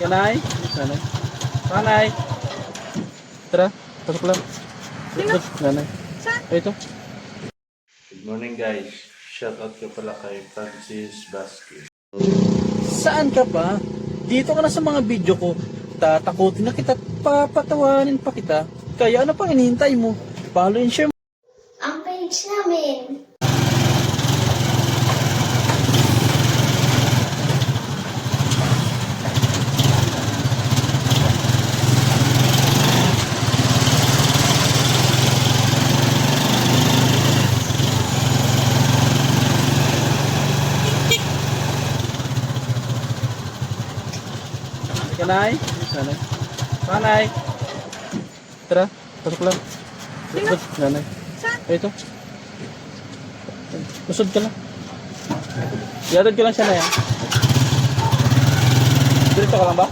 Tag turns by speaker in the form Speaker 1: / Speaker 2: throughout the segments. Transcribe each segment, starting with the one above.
Speaker 1: Kanay? Nanay? Nanay? Tara, pasok lang. Nanay. Ito.
Speaker 2: Good morning guys. Shoutout ko pala kay Francis Vasquez.
Speaker 1: Saan ka ba? Dito ka na sa mga video ko. Tatakutin na kita at papatawanin pa kita. Kaya ano pang hinihintay mo? Follow and share mo.
Speaker 3: Ang page namin.
Speaker 1: Kanay? Nanay? Nanay? Tara, pasok lang. Nanay. Ito. Usod ka lang. Iatid ko lang siya na yan. Dito ka lang ba?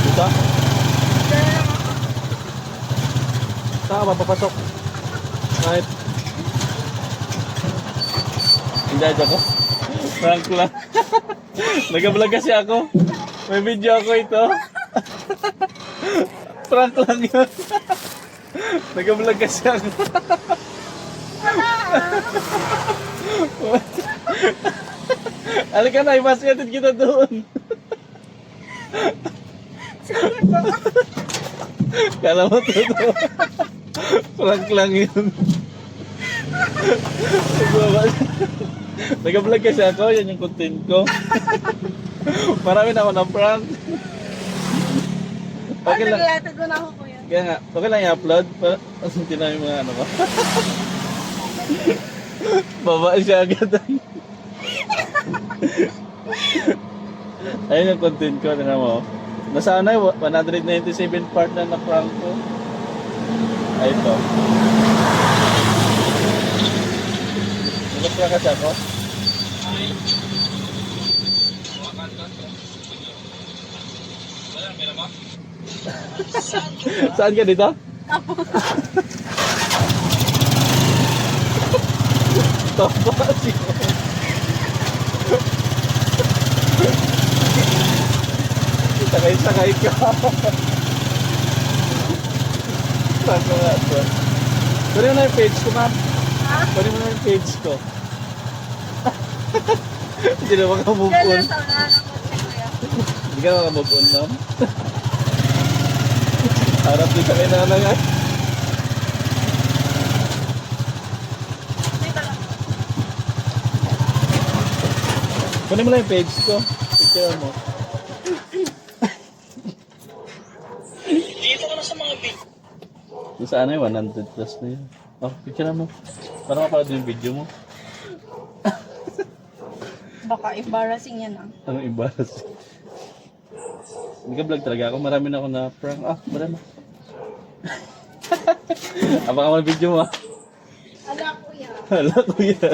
Speaker 1: Dito? Saan ka ba papasok? Kahit hindi ako. Prank lang. Nag-vlog kasi ako. May video ako ito. Prank lang yun. Nag-vlog kasi ako. Halika na, ipasyatid kita doon.
Speaker 3: Sige po.
Speaker 1: Kala mo totoo. Prank lang yun. Nag-vlog kasi ako, yan yung content ko. Marami na ako ng prank. Okay lang.
Speaker 3: Naglatag ko na ako kuya.
Speaker 1: Kaya nga, okay lang i-upload. Kasi hindi na yung mga ano ko. Babaan siya agad. Ayun yung content ko, tingnan mo. Nasa ano, 197 part na na-prank ko. Ay, ito. Nag-prank kasi ako. Saan ka dito?
Speaker 3: Apo.
Speaker 1: Tapa si sakay ka. Saan ko nga ito? Pwede mo na yung page ko, ma'am. Pwede mo na yung page ko. Hindi na makamove on.
Speaker 3: Kailan sa unahan ako si kuya?
Speaker 1: Hindi ka makamove on, ma'am. Harap din sa kailangan.
Speaker 3: Dito lang.
Speaker 1: Kunin mo lang yung page ko. Picture mo. Dito ka na sa mga video. Doon sa ano yun, 100 plus na yun. Oh, picture mo. Para mapanood yung video mo.
Speaker 3: Baka embarrassing yan ah.
Speaker 1: Anong embarrassing? Nag-vlog talaga ako. Marami na ako na prank. Ah, marami. Abangan mo ang video mo ah.
Speaker 3: Ala kuya.
Speaker 1: Hala kuya.